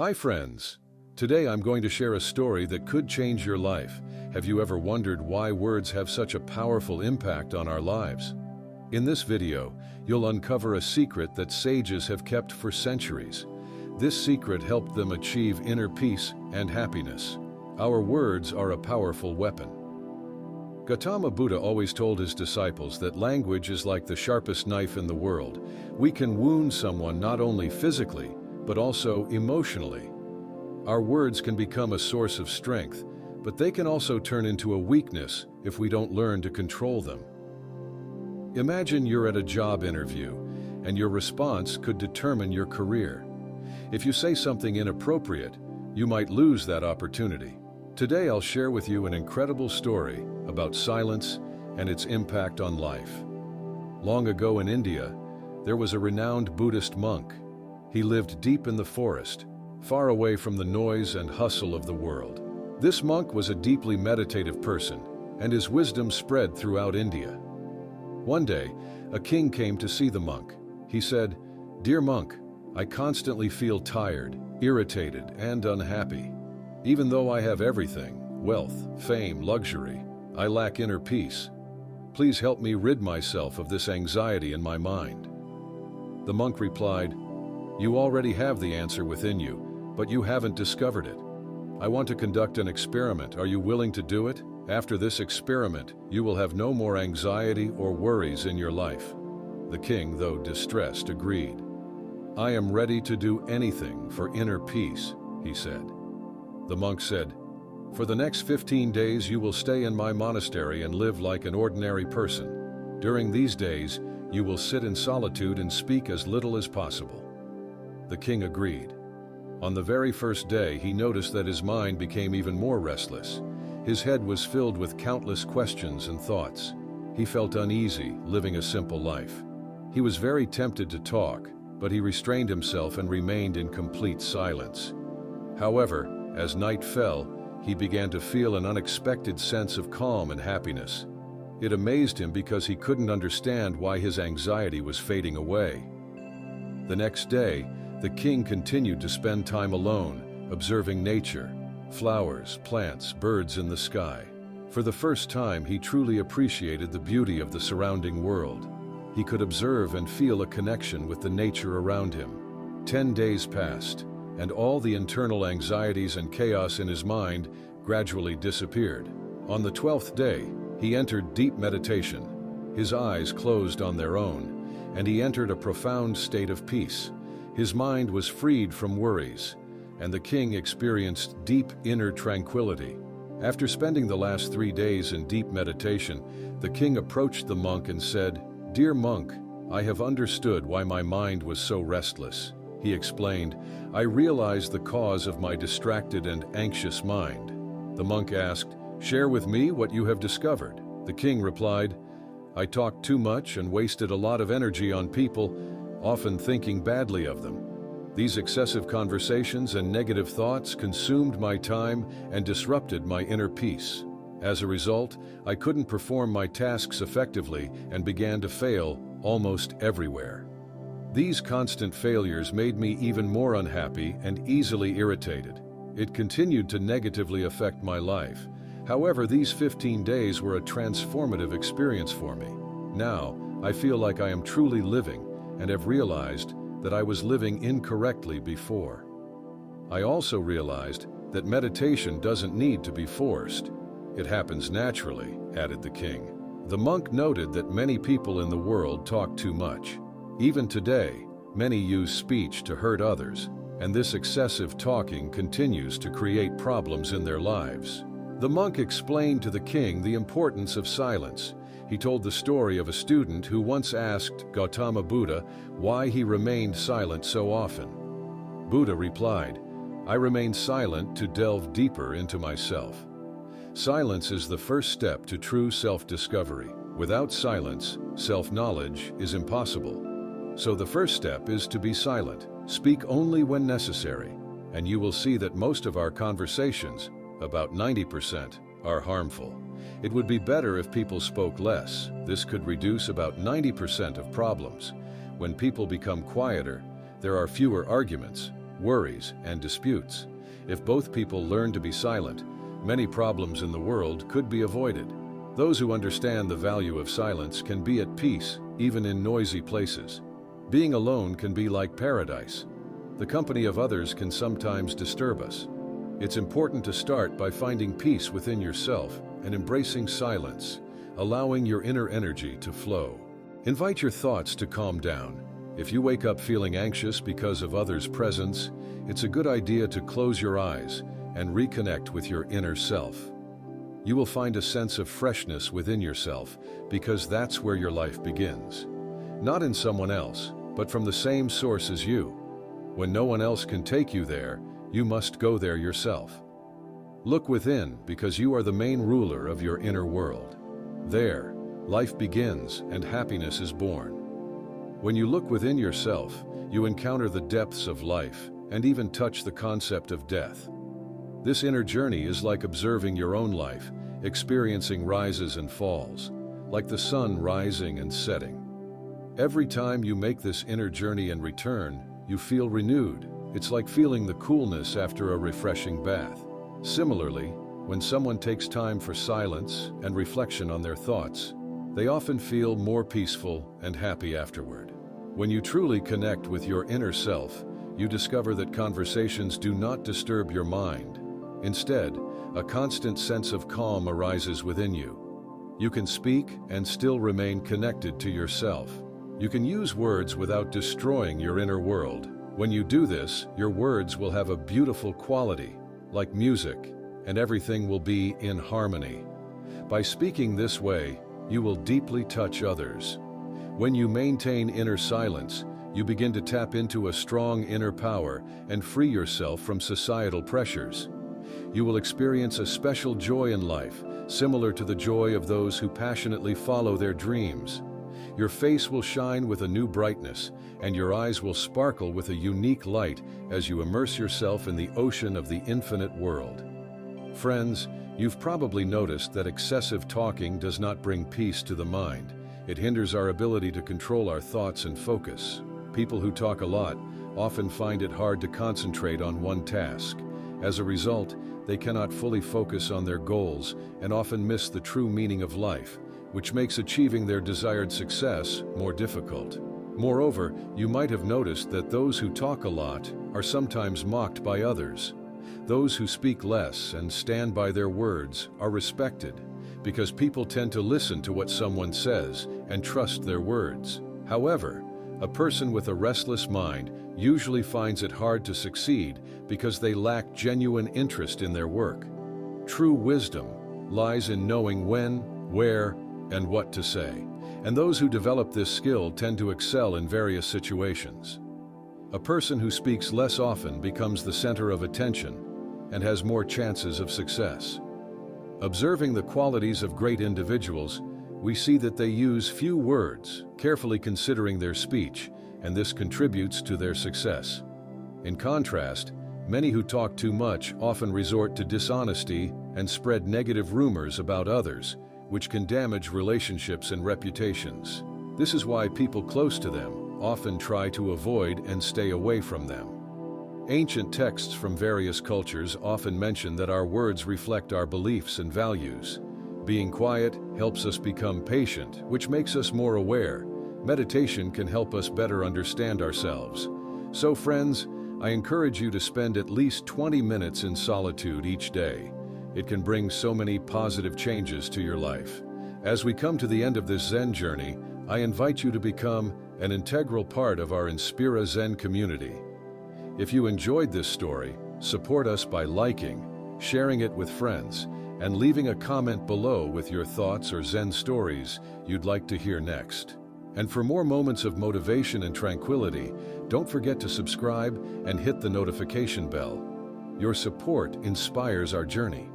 Hi friends! Today I'm going to share a story that could change your life. Have you ever wondered why words have such a powerful impact on our lives? In this video, you'll uncover a secret that sages have kept for centuries. This secret helped them achieve inner peace and happiness. Our words are a powerful weapon. Gautama Buddha always told his disciples that language is like the sharpest knife in the world. We can wound someone not only physically, but also emotionally. Our words can become a source of strength, but they can also turn into a weakness if we don't learn to control them. Imagine you're at a job interview, and your response could determine your career. If you say something inappropriate, you might lose that opportunity. Today I'll share with you an incredible story about silence and its impact on life. Long ago in India, there was a renowned Buddhist monk. He lived deep in the forest, far away from the noise and hustle of the world. This monk was a deeply meditative person, and his wisdom spread throughout India. One day, a king came to see the monk. He said, "Dear monk, I constantly feel tired, irritated, and unhappy. Even though I have everything, wealth, fame, luxury, I lack inner peace. Please help me rid myself of this anxiety in my mind." The monk replied, "You already have the answer within you, but you haven't discovered it. I want to conduct an experiment. Are you willing to do it? After this experiment, you will have no more anxiety or worries in your life." The king, though distressed, agreed. "I am ready to do anything for inner peace," he said. The monk said, "For the next 15 days you will stay in my monastery and live like an ordinary person. During these days, you will sit in solitude and speak as little as possible." The king agreed. On the very first day, he noticed that his mind became even more restless. His head was filled with countless questions and thoughts. He felt uneasy, living a simple life. He was very tempted to talk, but he restrained himself and remained in complete silence. However, as night fell, he began to feel an unexpected sense of calm and happiness. It amazed him because he couldn't understand why his anxiety was fading away. The next day, the king continued to spend time alone, observing nature, flowers, plants, birds in the sky. For the first time, he truly appreciated the beauty of the surrounding world. He could observe and feel a connection with the nature around him. 10 days passed, and all the internal anxieties and chaos in his mind gradually disappeared. On the 12th day, he entered deep meditation. His eyes closed on their own, and he entered a profound state of peace. His mind was freed from worries, and the king experienced deep inner tranquility. After spending the last 3 days in deep meditation, the king approached the monk and said, "Dear monk, I have understood why my mind was so restless." He explained, "I realized the cause of my distracted and anxious mind." The monk asked, "Share with me what you have discovered." The king replied, "I talked too much and wasted a lot of energy on people, often thinking badly of them. These excessive conversations and negative thoughts consumed my time and disrupted my inner peace. As a result, I couldn't perform my tasks effectively and began to fail almost everywhere. These constant failures made me even more unhappy and easily irritated. It continued to negatively affect my life. However, these 15 days were a transformative experience for me. Now, I feel like I am truly living and have realized that I was living incorrectly before. I also realized that meditation doesn't need to be forced. It happens naturally," added the king. The monk noted that many people in the world talk too much. Even today, many use speech to hurt others, and this excessive talking continues to create problems in their lives. The monk explained to the king the importance of silence. He told the story of a student who once asked Gautama Buddha why he remained silent so often. Buddha replied, "I remain silent to delve deeper into myself." Silence is the first step to true self-discovery. Without silence, self-knowledge is impossible. So the first step is to be silent. Speak only when necessary, and you will see that most of our conversations, about 90%, are harmful. It would be better if people spoke less. This could reduce about 90% of problems. When people become quieter, there are fewer arguments, worries, and disputes. If both people learn to be silent, many problems in the world could be avoided. Those who understand the value of silence can be at peace, even in noisy places. Being alone can be like paradise. The company of others can sometimes disturb us. It's important to start by finding peace within yourself and embracing silence, allowing your inner energy to flow. Invite your thoughts to calm down. If you wake up feeling anxious because of others' presence, it's a good idea to close your eyes and reconnect with your inner self. You will find a sense of freshness within yourself because that's where your life begins. Not in someone else, but from the same source as you. When no one else can take you there, you must go there yourself. Look within because you are the main ruler of your inner world. There, life begins and happiness is born. When you look within yourself, you encounter the depths of life and even touch the concept of death. This inner journey is like observing your own life, experiencing rises and falls, like the sun rising and setting. Every time you make this inner journey and return, you feel renewed. It's like feeling the coolness after a refreshing bath. Similarly, when someone takes time for silence and reflection on their thoughts, they often feel more peaceful and happy afterward. When you truly connect with your inner self, you discover that conversations do not disturb your mind. Instead, a constant sense of calm arises within you. You can speak and still remain connected to yourself. You can use words without destroying your inner world. When you do this, your words will have a beautiful quality, like music, and everything will be in harmony. By speaking this way, you will deeply touch others. When you maintain inner silence, you begin to tap into a strong inner power and free yourself from societal pressures. You will experience a special joy in life, similar to the joy of those who passionately follow their dreams. Your face will shine with a new brightness, and your eyes will sparkle with a unique light as you immerse yourself in the ocean of the infinite world. Friends, you've probably noticed that excessive talking does not bring peace to the mind. It hinders our ability to control our thoughts and focus. People who talk a lot often find it hard to concentrate on one task. As a result, they cannot fully focus on their goals and often miss the true meaning of life, which makes achieving their desired success more difficult. Moreover, you might have noticed that those who talk a lot are sometimes mocked by others. Those who speak less and stand by their words are respected, because people tend to listen to what someone says and trust their words. However, a person with a restless mind usually finds it hard to succeed because they lack genuine interest in their work. True wisdom lies in knowing when, where, and what to say, and those who develop this skill tend to excel in various situations. A person who speaks less often becomes the center of attention and has more chances of success. Observing the qualities of great individuals, we see that they use few words, carefully considering their speech, and this contributes to their success. In contrast, many who talk too much often resort to dishonesty and spread negative rumors about others, which can damage relationships and reputations. This is why people close to them often try to avoid and stay away from them. Ancient texts from various cultures often mention that our words reflect our beliefs and values. Being quiet helps us become patient, which makes us more aware. Meditation can help us better understand ourselves. So friends, I encourage you to spend at least 20 minutes in solitude each day. It can bring so many positive changes to your life. As we come to the end of this Zen journey, I invite you to become an integral part of our Inspira Zen community. If you enjoyed this story, support us by liking, sharing it with friends, and leaving a comment below with your thoughts or Zen stories you'd like to hear next. And for more moments of motivation and tranquility, don't forget to subscribe and hit the notification bell. Your support inspires our journey.